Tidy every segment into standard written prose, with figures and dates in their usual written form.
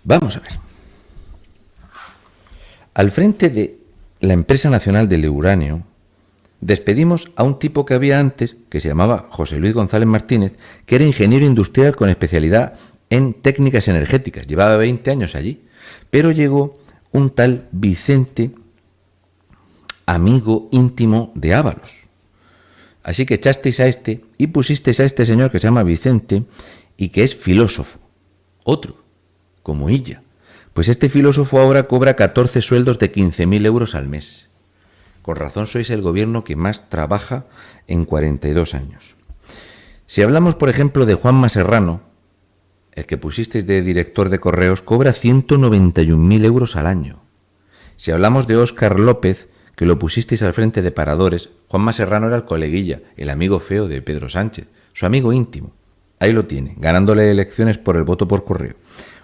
Vamos a ver. Al frente de la Empresa Nacional del Uranio, despedimos a un tipo que había antes, que se llamaba José Luis González Martínez, que era ingeniero industrial con especialidad en técnicas energéticas. Llevaba 20 años allí. Pero llegó un tal Vicente, amigo íntimo de Ábalos. Así que echasteis a este y pusisteis a este señor que se llama Vicente y que es filósofo. Otro, como ella. Pues este filósofo ahora cobra 14 sueldos de 15.000 euros al mes. Con razón sois el gobierno que más trabaja en 42 años. Si hablamos, por ejemplo, de Juanma Serrano, el que pusisteis de director de correos, cobra 191.000 euros al año. Si hablamos de Óscar López, que lo pusisteis al frente de Paradores, Juanma Serrano era el coleguilla, el amigo feo de Pedro Sánchez, su amigo íntimo. Ahí lo tiene, ganándole elecciones por el voto por correo.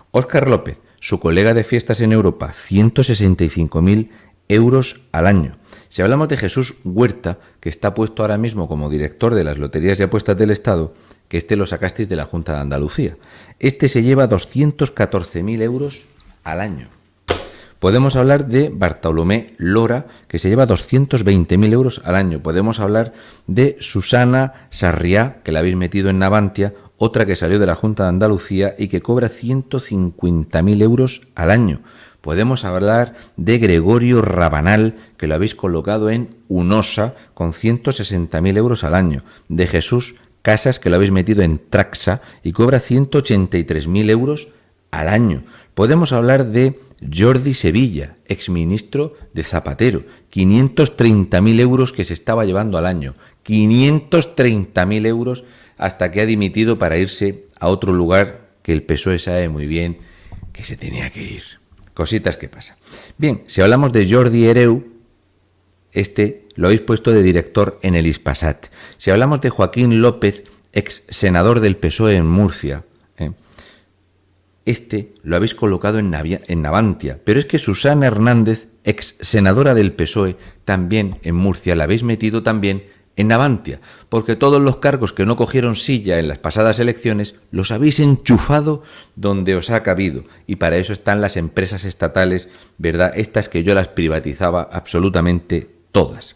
Óscar López, su colega de fiestas en Europa, 165.000 euros al año. Si hablamos de Jesús Huerta, que está puesto ahora mismo como director de las loterías y apuestas del Estado, que este lo sacasteis de la Junta de Andalucía. Este se lleva 214.000 euros al año. Podemos hablar de Bartolomé Lora, que se lleva 220.000 euros al año. Podemos hablar de Susana Sarriá, que la habéis metido en Navantia, otra que salió de la Junta de Andalucía y que cobra 150.000 euros al año. Podemos hablar de Gregorio Rabanal, que lo habéis colocado en UNOSA con 160.000 euros al año. De Jesús Casas, que lo habéis metido en Traxa y cobra 183.000 euros al año. Podemos hablar de Jordi Sevilla, exministro de Zapatero, 530.000 euros que se estaba llevando al año. 530.000 euros hasta que ha dimitido para irse a otro lugar que el PSOE sabe muy bien que se tenía que ir. Cositas que pasan. Bien, si hablamos de Jordi Hereu, este lo habéis puesto de director en el Ispasat. Si hablamos de Joaquín López, ex senador del PSOE en Murcia, este lo habéis colocado en Navantia. Pero es que Susana Hernández, ex senadora del PSOE, también en Murcia, la habéis metido también en Navantia, porque todos los cargos que no cogieron silla en las pasadas elecciones los habéis enchufado donde os ha cabido, y para eso están las empresas estatales, ¿verdad? Estas que yo las privatizaba absolutamente todas.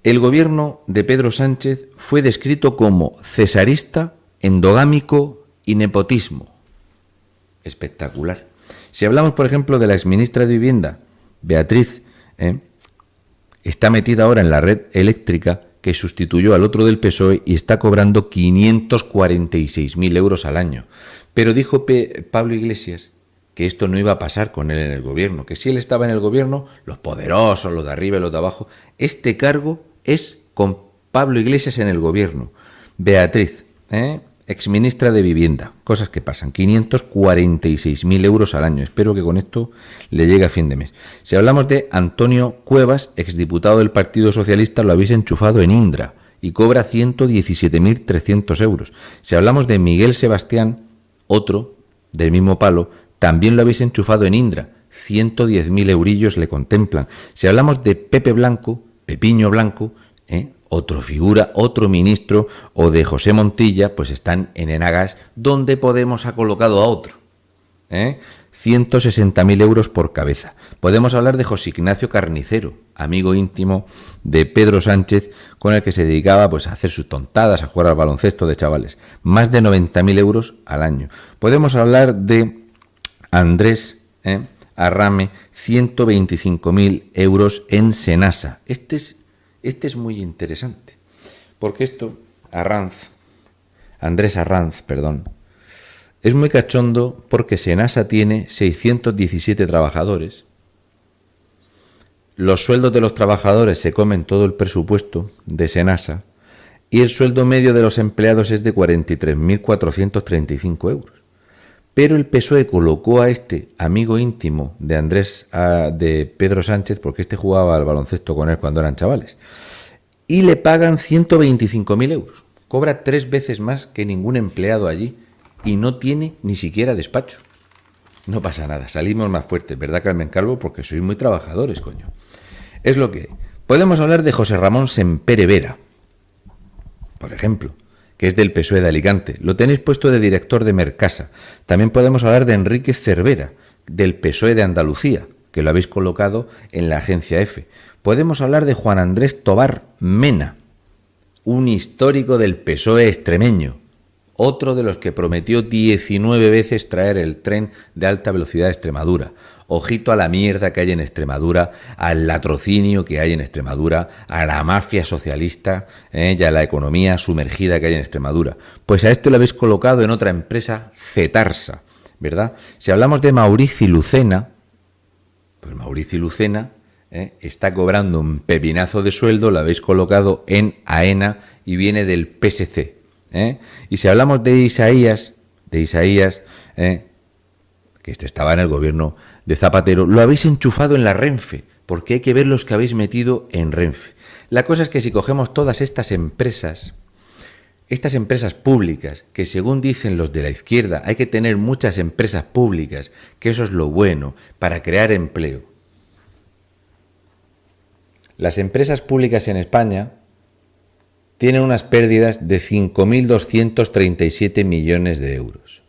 El gobierno de Pedro Sánchez fue descrito como cesarista, endogámico y nepotismo. Espectacular. Si hablamos, por ejemplo, de la exministra de Vivienda, Beatriz, está metida ahora en la red eléctrica que sustituyó al otro del PSOE y está cobrando 546.000 euros al año. Pero dijo Pablo Iglesias que esto no iba a pasar con él en el gobierno, que si él estaba en el gobierno, los poderosos, los de arriba y los de abajo, este cargo es con Pablo Iglesias en el gobierno. Beatriz, exministra de Vivienda, cosas que pasan, 546.000 euros al año. Espero que con esto le llegue a fin de mes. Si hablamos de Antonio Cuevas, exdiputado del Partido Socialista, lo habéis enchufado en Indra y cobra 117.300 euros. Si hablamos de Miguel Sebastián, otro del mismo palo, también lo habéis enchufado en Indra, 110.000 eurillos le contemplan. Si hablamos de Pepe Blanco, Pepiño Blanco, otro figura, otro ministro, o de José Montilla, pues están en Enagas, donde Podemos ha colocado a otro. 160.000 euros por cabeza. Podemos hablar de José Ignacio Carnicero, amigo íntimo de Pedro Sánchez, con el que se dedicaba pues a hacer sus tontadas, a jugar al baloncesto de chavales. Más de 90.000 euros al año. Podemos hablar de Andrés Arrame, 125.000 euros en Senasa. Este es muy interesante, porque esto, Andrés Arranz, es muy cachondo porque Senasa tiene 617 trabajadores. Los sueldos de los trabajadores se comen todo el presupuesto de Senasa y el sueldo medio de los empleados es de 43.435 euros. Pero el PSOE colocó a este amigo íntimo de Pedro Sánchez, porque este jugaba al baloncesto con él cuando eran chavales, y le pagan 125.000 euros. Cobra 3 veces más que ningún empleado allí y no tiene ni siquiera despacho. No pasa nada, salimos más fuertes, ¿verdad, Carmen Calvo? Porque sois muy trabajadores, coño. Es lo que hay. Podemos hablar de José Ramón Sempere Vera, por ejemplo, que es del PSOE de Alicante. Lo tenéis puesto de director de Mercasa. También podemos hablar de Enrique Cervera, del PSOE de Andalucía, que lo habéis colocado en la agencia F. Podemos hablar de Juan Andrés Tobar Mena, un histórico del PSOE extremeño, otro de los que prometió 19 veces traer el tren de alta velocidad a Extremadura. Ojito a la mierda que hay en Extremadura, al latrocinio que hay en Extremadura, a la mafia socialista y a la economía sumergida que hay en Extremadura. Pues a este lo habéis colocado en otra empresa, Cetarsa, ¿verdad? Si hablamos de Maurici Lucena, pues Maurici Lucena está cobrando un pepinazo de sueldo, lo habéis colocado en AENA y viene del PSC. Y si hablamos de Isaías, que este estaba en el gobierno de Zapatero, lo habéis enchufado en la Renfe, porque hay que ver los que habéis metido en Renfe. La cosa es que si cogemos todas estas empresas públicas, que según dicen los de la izquierda, hay que tener muchas empresas públicas, que eso es lo bueno, para crear empleo. Las empresas públicas en España tienen unas pérdidas de 5.237 millones de euros.